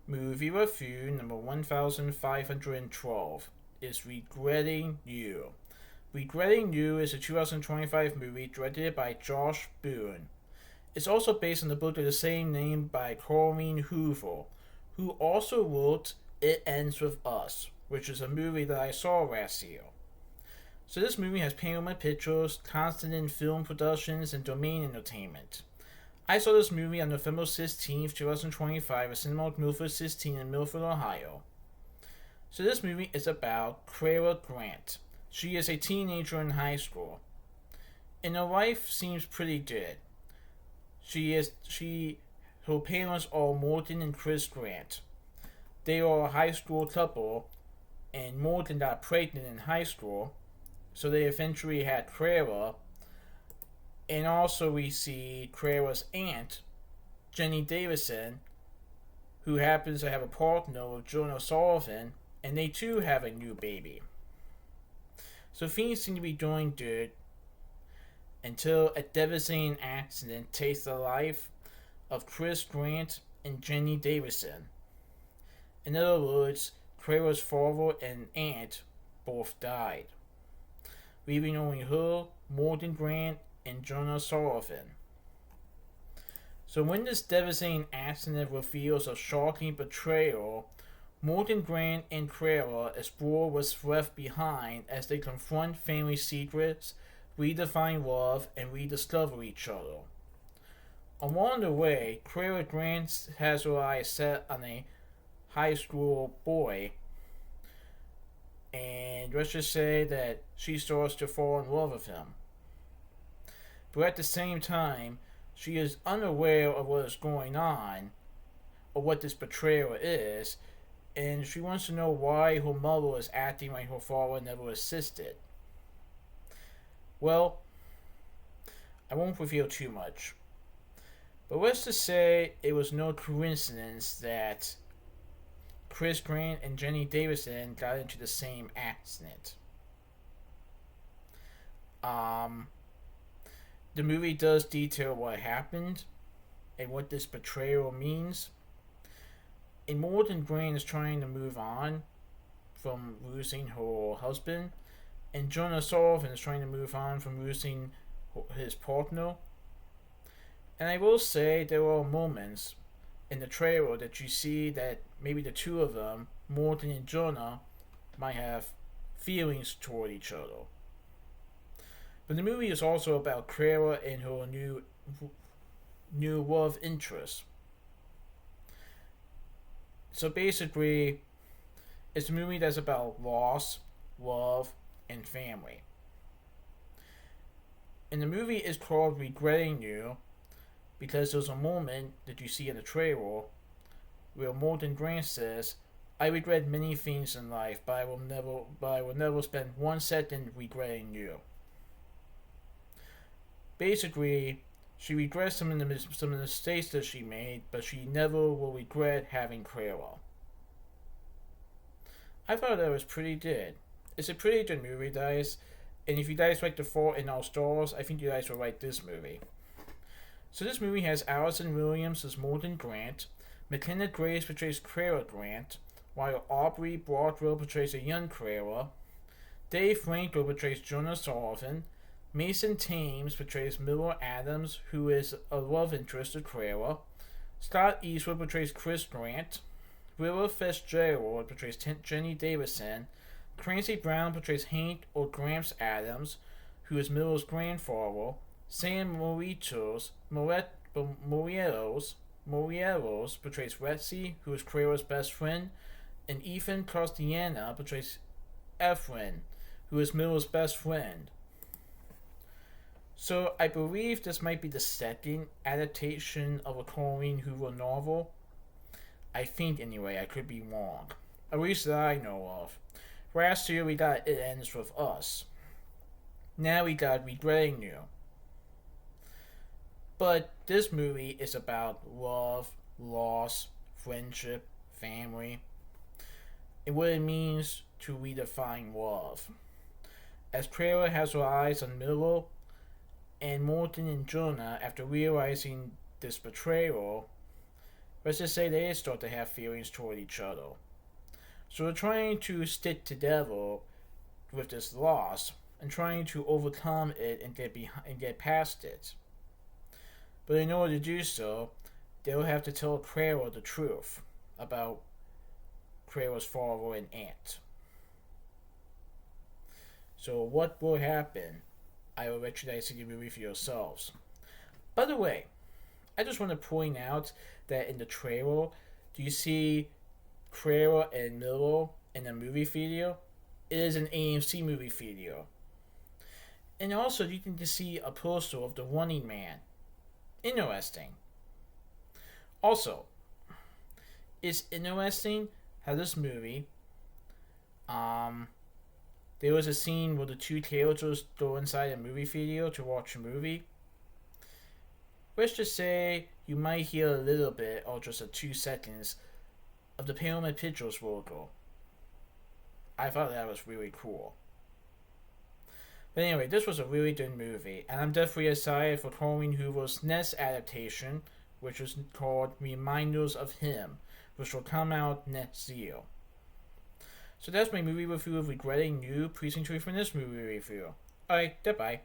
Movie review number 1512 is Regretting You. Regretting You is a 2025 movie directed by Josh Boone. It's also based on the book of the same name by Colleen Hoover, who also wrote It Ends With Us, which is a movie that I saw last year. So this movie has Paramount Pictures, Constantin Film Productions, and Domain Entertainment. I saw this movie on November 16th, 2025 at Cinemark Milford 16 in Milford, Ohio. So this movie is about Clara Grant. She is a teenager in high school. And her life seems pretty good. Her parents are Morton and Chris Grant. They are a high school couple, and Morton got pregnant in high school, so they eventually had Clara. And also we see Clara's aunt, Jenny Davison, who happens to have a partner with Jonah Sullivan, and they too have a new baby. So things seem to be doing good until a devastating accident takes the life of Chris Grant and Jenny Davison. In other words, Clara's father and aunt both died, leaving only her, Morton Grant, and Jonah Sullivan. So when this devastating accident reveals a shocking betrayal, Morton Grant and Clara explore what's left behind as they confront family secrets, redefine love, and rediscover each other. Along the way, Clara Grant has her eyes set on a high school boy, and let's just say that she starts to fall in love with him. But at the same time, she is unaware of what is going on, or what this betrayal is, and she wants to know why her mother is acting like her father never assisted. Well, I won't reveal too much, but let's just say it was no coincidence that Chris Grant and Jenny Davison got into the same accident. The movie does detail what happened and what this betrayal means. And Morton Grant is trying to move on from losing her husband, and Jonah Sullivan is trying to move on from losing his partner. And I will say there are moments in the trailer that you see that maybe the two of them, Morton and Jonah, might have feelings toward each other. But the movie is also about Clara and her new love interest. So basically, it's a movie that's about loss, love, and family. And the movie is called Regretting You because there's a moment that you see in the trailer where Morton Grant says, "I regret many things in life, but I will never spend 1 second regretting you." Basically, she regrets some of the mistakes that she made, but she never will regret having Clara. I thought that was pretty good. It's a pretty good movie, guys. And if you guys like The Fault in Our Stars, I think you guys will like this movie. So this movie has Allison Williams as Morton Grant, McKenna Grace portrays Clara Grant, while Aubrey Broadwell portrays a young Clara, Dave Franco portrays Jonah Sullivan, Mason Thames portrays Miller Adams, who is a love interest to Clara, Scott Eastwood portrays Chris Grant, Willa Fitzgerald portrays Jenny Davison, Clancy Brown portrays Hank or Gramps Adams, who is Miller's grandfather, Sam Morelos portrays Retsy, who is Clara's best friend, and Ethan Costiana portrays Efren, who is Miller's best friend. So I believe this might be the second adaptation of a Colleen Hoover novel. I think anyway, I could be wrong. At least that I know of. Last year we got It Ends With Us. Now we got Regretting You. But this movie is about love, loss, friendship, family, and what it means to redefine love. As Clara has her eyes on Miller and Morton and Jonah after realizing this betrayal, let's just say they start to have feelings toward each other. So they're trying to stick together with this loss and trying to overcome it and get past it. But in order to do so, they'll have to tell Clara the truth about Clara's father and aunt. So what will happen? I will let you guys see the movie for yourselves. By the way, I just want to point out that in the trailer, do you see Clara and Miller in a movie video? It is an AMC movie video. And also, you can just see a poster of the Running Man. Interesting. Also, it's interesting how this movie, there was a scene where the two characters go inside a movie video to watch a movie. Let's just say you might hear a little bit, or just a 2 seconds, of the Paramount Pictures logo. I thought that was really cool. But anyway, this was a really good movie, and I'm definitely excited for Colleen Hoover's next adaptation, which is called Reminders of Him, which will come out next year. So that's my movie review of Regretting You. Please enjoy from this movie review. Alright, goodbye.